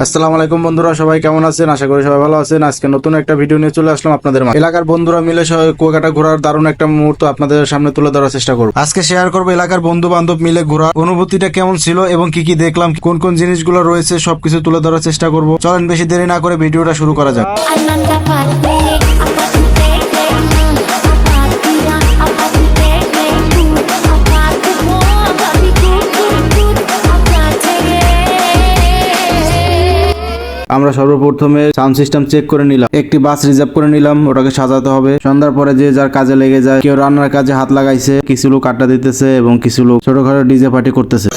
আসসালামু আলাইকুম বন্ধুরা, সবাই কেমন আছেন? আশা করি সবাই ভালো আছেন। আজকে নতুন একটা ভিডিও নিয়ে চলে আসলাম আপনাদের মাঝে। এলাকার বন্ধুরা মিলে কুয়াকাটা ঘোরার দারুণ একটা মুহূর্ত আপনাদের সামনে তুলে ধরার চেষ্টা করব। আজকে শেয়ার করবো এলাকার বন্ধু বান্ধব মিলে ঘোরা অনুভূতিটা কেমন ছিল এবং কি কি দেখলাম, কোন কোন জিনিসগুলো রয়েছে সবকিছু তুলে ধরার চেষ্টা করব। চলেন বেশি দেরি না করে ভিডিওটা শুরু করা যাক। আমরা সর্বপ্রথমে সাউন্ড সিস্টেম চেক করে নিলাম, একটি বাস রিজার্ভ করে নিলাম, ওটাকে সাজাতে হবে। সন্ধ্যার পরে যে যার কাজে লেগে যায়, কেউ রান্নার কাজে হাত লাগাইছে, কিছু লোক আড্ডা দিতেছে এবং কিছু লোক ছোটখাটো ডিজে পার্টি করতেছে।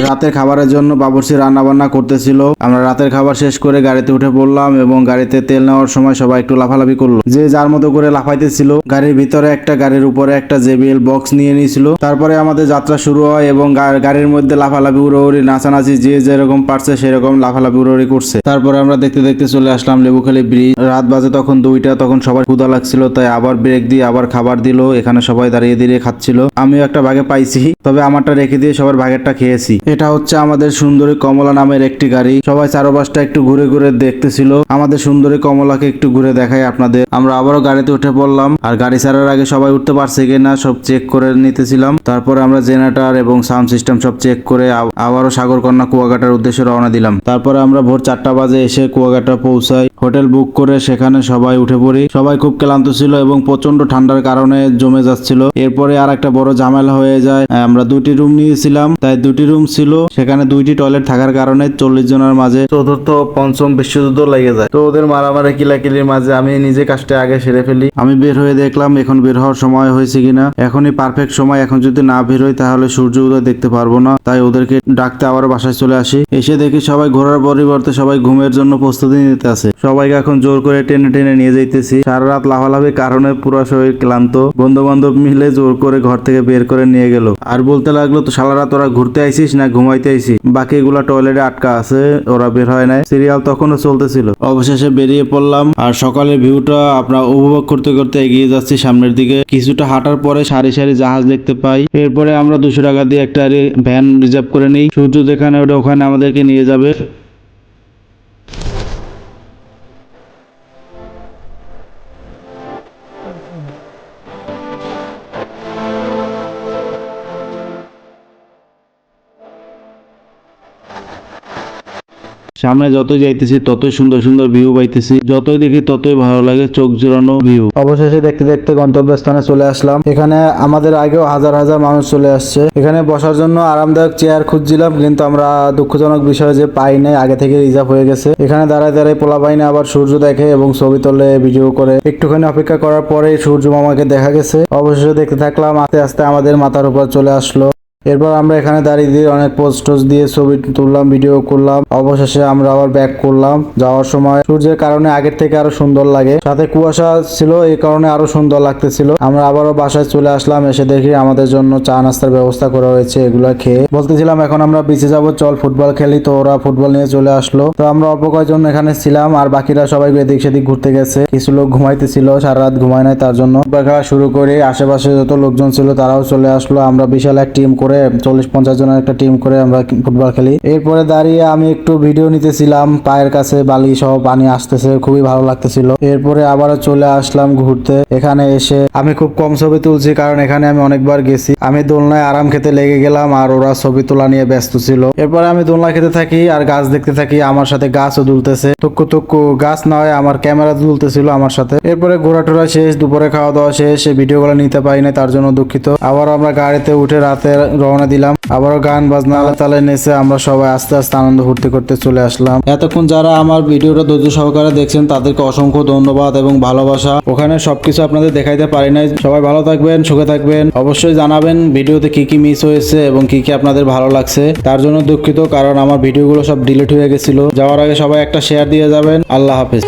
রাতের খাবারের জন্য বাবুর্চি রান্না বান্না করতেছিল। আমরা রাতের খাবার শেষ করে গাড়িতে উঠে পড়লাম এবং গাড়িতে তেল নেওয়ার সময় সবাই একটু লাফালাফি করলো, যে যার মতো করে লাফাইতেছিল। গাড়ির ভিতরে একটা, গাড়ির উপরে একটা JBL বক্স নিয়ে নিয়েছিল। তারপরে আমাদের যাত্রা শুরু হয় এবং গাড়ির মধ্যে লাফালাফি উড়োউড়ি নাচানাচি, যে যেরকম পারছে সেরকম লাফালাফি উড়োউড়ি করছে। তারপরে আমরা দেখতে দেখতে চলে আসলাম লেবুখালী ব্রিজ। রাত বাজে তখন 2টা, তখন সবার ক্ষুধা লাগছিল, তাই আবার ব্রেক দিয়ে আবার খাবার দিল। এখানে সবাই দাঁড়িয়ে দাঁড়িয়ে খাচ্ছিল। আমিও একটা ভাগে পাইছি, তবে আমারটা রেখে দিয়ে সবার ভাগেরটা খেয়েছি। এটা হচ্ছে আমাদের সুন্দরী কমলা নামের একটি গাড়ি। সবাই চারপাশটা একটু ঘুরে ঘুরে দেখতেছিল। আমাদের সুন্দরী কমলাকে একটু ঘুরে দেখাই আপনাদের। আমরা আবারও গাড়িতে উঠে পড়লাম, আর গাড়ি ছাড়ার আগে সবাই উঠতে পারছে কিনা সব চেক করে নিতেছিলাম। তারপরে আমরা জেনারেটর এবং সাউন্ড সিস্টেম সব চেক করে আবারও সাগরকন্যা কুয়াকাটার উদ্দেশ্যে রওনা দিলাম। তারপরে আমরা ভোর 4টা বাজে এসে কুয়াকাটা পৌঁছাই। হোটেল বুক করে সেখানে সবাই উঠে পড়ি। সবাই খুব ক্লান্ত ছিল এবং প্রচন্ড ঠান্ডার কারণে জমে যাচ্ছিল। এরপরে আর একটা বড় ঝামেলা হয়ে যায়। আমরা 2টি রুম নিয়েছিলাম, তাই 2টি রুম ছিল, সেখানে 2টি টয়লেট থাকার কারণে 40 জনের মাঝে চতুর্থ পঞ্চম বিশ্বযুদ্ধ লেগে যায়। তো ওদের মারামারি কিলাকিলির মাঝে আমি নিজে কাজটা আগে সেরে ফেলি। আমি বের হয়ে দেখলাম এখন বের হওয়ার সময় হয়েছে কিনা। এখনই পারফেক্ট সময়। এখন যদি না বের হই তাহলে সূর্য উদয় দেখতে পারবো না, তাই ওদেরকে ডাকতে আবার বাসায় চলে আসি। এসে দেখি সবাই ঘোরার পরিবর্তে সবাই ঘুমের জন্য প্রস্তুতি নিতে আছে। সবাইকে এখন জোর করে টেনে টেনে নিয়ে যাইতেছি। সারা রাত লাফালাফির কারণে পুরো শরীর ক্লান্ত। বন্ধু বান্ধব মিলে জোর করে ঘর থেকে বের করে নিয়ে গেল, আর বলতে লাগলো, তো সারা রাত ওরা ঘুরতে আইসিস না ঘুমাইতে আইসি? বাকিগুলা টয়লেটে আটকা আছে, ওরা বের হয় নাই। সিরিয়াল তখনও চলতেছিল। অবশেষে বেরিয়ে পড়লাম, আর সকালের ভিউটা আপনার উপভোগ করতে করতে এগিয়ে যাচ্ছি সামনের দিকে। কিছুটা হাঁটার পরে সারি সারি জাহাজ দেখতে পাই। এরপরে আমরা 200 টাকা দিয়ে একটা ভ্যান রিজার্ভ করে নিই। সূর্য যেখানে ওটা ওখানে আমাদেরকে নিয়ে যাবে। সামনে যতই যাইতেছি ততই সুন্দর সুন্দর ভিউ পাইতেছি। যতই দেখি ততই ভালো লাগে, চোখ জোড়ানো ভিউ। অবশেষে দেখতে দেখতে গন্তব্যস্থানে চলে আসলাম। এখানে আমাদের আগেও হাজার হাজার মানুষ চলে আসছে। এখানে বসার জন্য আরামদায়ক চেয়ার খুঁজছিলাম, কিন্তু আমরা দুঃখজনক বিষয় যে পাই নাই, আগে থেকে রিজার্ভ হয়ে গেছে। এখানে দাঁড়ায় দাঁড়ায় পোলা পাইনে আবার সূর্য দেখে এবং ছবি তোলে, ভিডিও করে। একটুখানি অপেক্ষা করার পরে সূর্য মামাকে দেখা গেছে। অবশেষে দেখতে থাকলাম, আস্তে আস্তে আমাদের মাথার উপর চলে আসলো। এরপর আমরা এখানে দাঁড়িয়ে দিয়ে অনেক পোস্ট দিয়ে ছবি তুললাম, ভিডিও করলাম। অবশেষে আমরা আবার ব্যাক করলাম। যাওয়ার সময় সূর্যের কারণে আগের থেকে আরো সুন্দর লাগে, সাথে কুয়াশা ছিল, এই কারণে আরো সুন্দর লাগতেছিল। আমরা আবারও বাসায় চলে আসলাম। এসে দেখি আমাদের জন্য চা নাস্তার ব্যবস্থা করা হয়েছে। এগুলা খেয়ে বলতেছিলাম এখন আমরা বিচে যাবো, চল ফুটবল খেলি। তো ওরা ফুটবল নিয়ে চলে আসলো। তো আমরা অল্প কয়েকজন এখানে ছিলাম, আর বাকিরা সবাই এদিক সেদিক ঘুরতে গেছে। কিছু লোক ঘুমাইতেছিল, সারা রাত ঘুমায় নাই, তার জন্য ফুটবল খেলা শুরু করে আশেপাশে যত লোকজন ছিল তারাও চলে আসলো। আমরা বিশাল এক টিম করে 40-50 জনের একটা টিম করে আমরা ফুটবল খেলি। এরপরে দাঁড়িয়ে আমি একটু ভিডিও নিতেছিলাম। পায়ের কাছে বালি সহ পানি আসতেছে, খুবই ভালো লাগতেছিল। এরপরে আবারও চলে আসলাম ঘুরতে। এখানে এসে আমি খুব কম ছবি তুলছি, কারণ এখানে আমি অনেকবার গেছি। আমি দোলনায় আরাম খেতে লেগে গেলাম, আর ওরা ছবি তোলা নিয়ে ব্যস্ত ছিল। এরপরে আমি দোলনা খেতে থাকি আর গাছ দেখতে থাকি। আমার সাথে গাছও দুলতেছে, টুকু টুকু গাছ নয়, আমার ক্যামেরা দুলতেছিল আমার সাথে। এরপরে ঘোরাটোরা শেষ, দুপুরে খাওয়া দাওয়া শেষ। এই ভিডিওগুলো নিতে পারি না, তার জন্য দুঃখিত। আবার আমরা গাড়িতে উঠে রাতে রওনা দিলাম। আবারও গান বাজনা তালে নেচে আমরা সবাই আস্তে আস্তে আনন্দ ফুর্তি করতে চলে আসলাম। এতক্ষণ যারা আমার ভিডিওটা ধৈর্য সহকারে দেখছেন তাদেরকে অসংখ্য ধন্যবাদ এবং ভালোবাসা। ওখানে সবকিছু আপনাদের দেখাইতে পারি নাই। সবাই ভালো থাকবেন, সুখে থাকবেন। অবশ্যই জানাবেন ভিডিওতে কি কি মিস হয়েছে এবং কি কি আপনাদের ভালো লাগছে। তার জন্য দুঃখিত, কারণ আমার ভিডিওগুলো সব ডিলিট হয়ে গেছিল। যাওয়ার আগে সবাই একটা শেয়ার দিয়ে যাবেন। আল্লাহ হাফেজ।